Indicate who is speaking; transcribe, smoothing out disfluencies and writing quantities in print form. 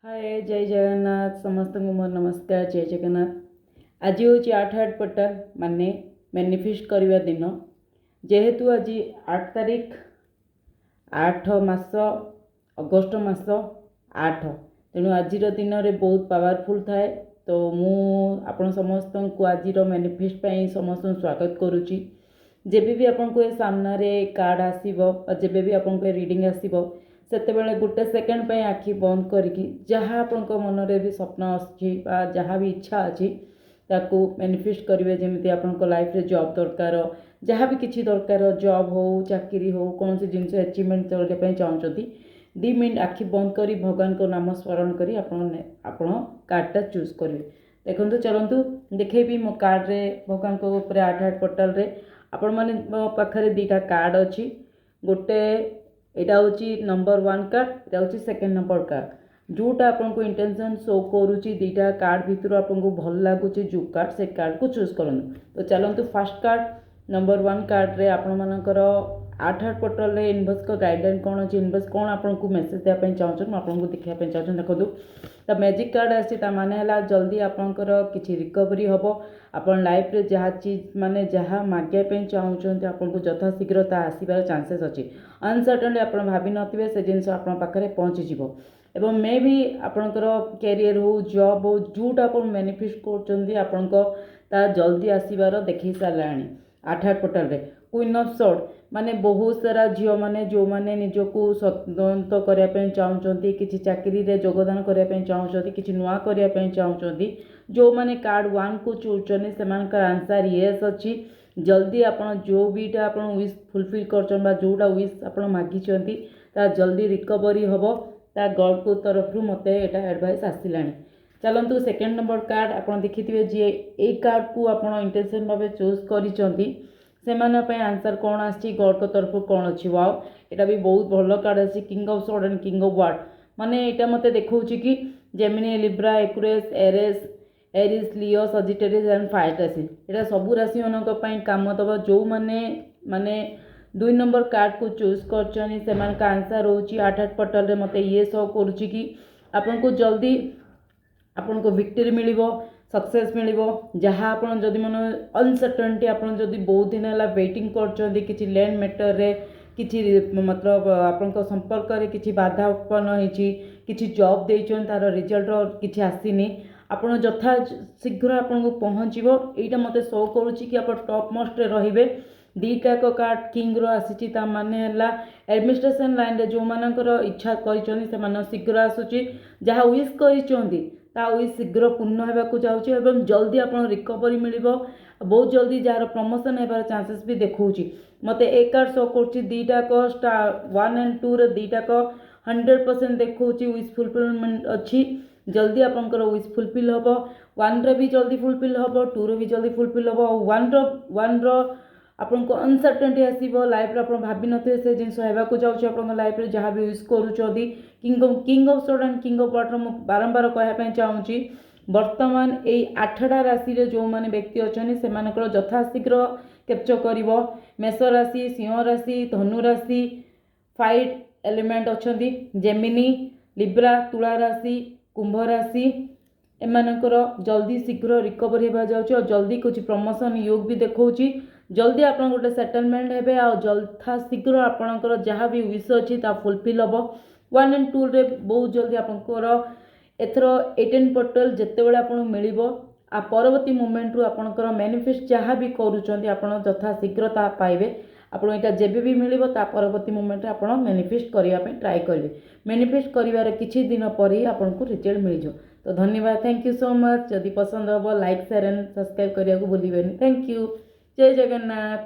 Speaker 1: हाय जय जगन्नाथ समस्त को मोर नमस्कार जय जगन्नाथ। आज हूँ 8 पटाल माने मैनिफेस्ट करने दिन जेहेतु आज 8 तारीख 8 मास अगस्ट मास 8 तेणु आज दिन में बहुत पावरफुल थाए। तो मु आपण समस्त को आज मैनिफेस्ट समस्त स्वागत करुच्ची। जेबे भी आपको ये सामने कार्ड आसो जेबे भी आपको रीडिंग आसो सेतेबेले गोटे सेकेंड पे आखि बंद करके जहाँ आपण मन भी स्वप्न आसी जहाँ भी इच्छा अच्छी ताकू मैनिफेस्ट करेंगे। जमी आपण लाइफ रे जॉब दरकार जहाँ भी किसी दरकार जॉब हो चाकरी हो कौन सी जिन अचीवमेंट करने चाहते 2 मिनट आखि बंद कर भगवान को नाम स्मरण कर आपण कार्डटा चूज करेंगे। देखो चलतु देखेबी मो कार्ड रे भगवान को ऊपर 8 पोर्टाल रे आपण माने मो पाखरे 2टा कार्ड अच्छी। गोटे यहाँ हूँ नंबर 1 कार्ड यहाँ हूँ सेकेंड नंबर कार्ड जोटा आपको इंटेंशन शो करुच्ची 2टा कार्ड भितर आपको भल लगुच जो कार्ड से कार्ड को चूज करूँ। तो चलतु फास्ट कार्ड नंबर 1 कार्ड रे आपण मानकर 8 पोर्टल रे इनबॉक्स का गाइडलाइन कौन अच्छी इनबॉक्स कौन आपको मेसेज देवाई चाहूँ आपको देखा चाहूँ देखो तो मैजिक कार्ड आसी माने जल्दी आपंकर किसी रिकवरी हम आपन लाइफ रे जहाँ चीज माने जहाँ मागे चाहूँ आपको यथाशीघ्र आसबार चांसेस अच्छी। अनसर्टनली आप भावी नथिबे से जिनस आपन पाखरे पहुँचीज एवं मे भी आपणकर कैरियर हो जॉब हो जोटा आप मैनिफेस्ट कर जल्दी आसबार देख सारे 8 पोर्टल रे क्वीन ऑफ सॉर्ड माने बहुत सारा झील मैंने जो मैंने निजक स्वतंत्र करने चाहते किसी चाकरी रे योगदान करने चाहते किसी नुआ करने चाहते जो मैंने कार्ड 1 को चुनते से आंसर येस अच्छी। जल्दी आपन जो बीटा आप विश फुलफिल कर जोटा विश आप मागी जल्दी रिकवरी हम ता गॉड को तरफ मत यहाँ एडवाइस आसला। चलतु सेकेंड नंबर कार्ड आप देखिए जी ए कार्ड को आप इंटेंशन भाव चूज कर आंसर कौन आसी गॉड को तरफ कौन अच्छी। वाओ यहाँ भी बहुत भल कार्ड अच्छी king of sword and king of ward माने यहाँ मत देखा कि Gemini Libra Aquarius Aries Leo Sagittarius and fire राशि यहाँ सबू राशि मान काम दबा जो माने 2 नंबर कार्ड को चूज कर आंसर हो 8 पोर्टल रे मत ये शो करुच्ची कि आपन को जल्दी आपन को विक्ट्री मिल सक्सेस मिल जहाँ आप जदि मन अनसर्टेनिटी आप बहुत दिन है वेटिंग कर किसी लैंड मैटर रे किसी मतलब आपण संपर्क में किसी बाधा उत्पन्न होती किसी जॉब देचन तार रिजल्ट किसी आसीनी आपन यथा शीघ्र आपन को पहुँचो यहाँ मत शो करुच्ची कि आप टॉप मोस्ट रे 2टा कार्ड किंग रो आसी माने एडमिनिस्ट्रेशन लाइन रे जो मानकर इच्छा कर शीघ्र आसूची जहाँ विश कर विश शीघ्र पूर्ण होगा जाऊँगी जल्दी आप रिकवरी मिल बहुत जल्दी जार प्रमोशन होबार चांसेस भी देखा मत एक कार्ड शो कर 2टा 1 एंड 2 रे 2टा 100% देखा विश फुलफिलमेंट अच्छी। जल्दी आपंकर विश फुलफिल हम 1 रे भी जल्दी फुलफिल हम 2 रे भी जल्दी फुलफिल हम 1 रो आपको अनसर्टेनिटी आसो लाइफ रे आप भाभी थे से जिन होगा जाऊँगी आप लाइफ रे जहाँ भी विश करुँच king of sword and king of water मुझे बारंबार कहना चाहूँगी वर्तमान यही 8टा राशि रे जो मैंने व्यक्ति अच्छा से यथाशीघ्र कैप्चर कर मेष राशि सिंह राशि धनु राशि फाइट एलिमेंट अच्छा जेमिनी लिब्रा तुला राशि कुंभ राशि एमानकर जल्दी शीघ्र रिकवरी होगा जाऊँगी और जल्दी कुछ प्रमोशन योग भी देखा जल्दी आप गोटे सेटलमेंट हे यथा शीघ्र आपणकर जहाँ भी विश अच्छी फुलफिल हम 1 एंड 2 रे बहुत जल्दी आपंकर एथर 18 पोर्टल जितेबाला आप मिल आ परवर्ती मोमेंट रू आपणकर मैनिफेस्ट जहाँ भी करुँच यथा शीघ्र पाइबे आप जेबे भी मिल परवर्ती मोमेंट आप मैनिफेस्ट करने ट्राए करेंगे मैनिफेस्ट कर किसी दिन पर ही आपको रिजल्ट मिल जाओ। तो धन्यवाद थैंक यू सो मच। जदि पसंद हम लाइक शेयर एंड सब्सक्राइब करने को भूलिए। थैंक यू जय जगन्नाथ।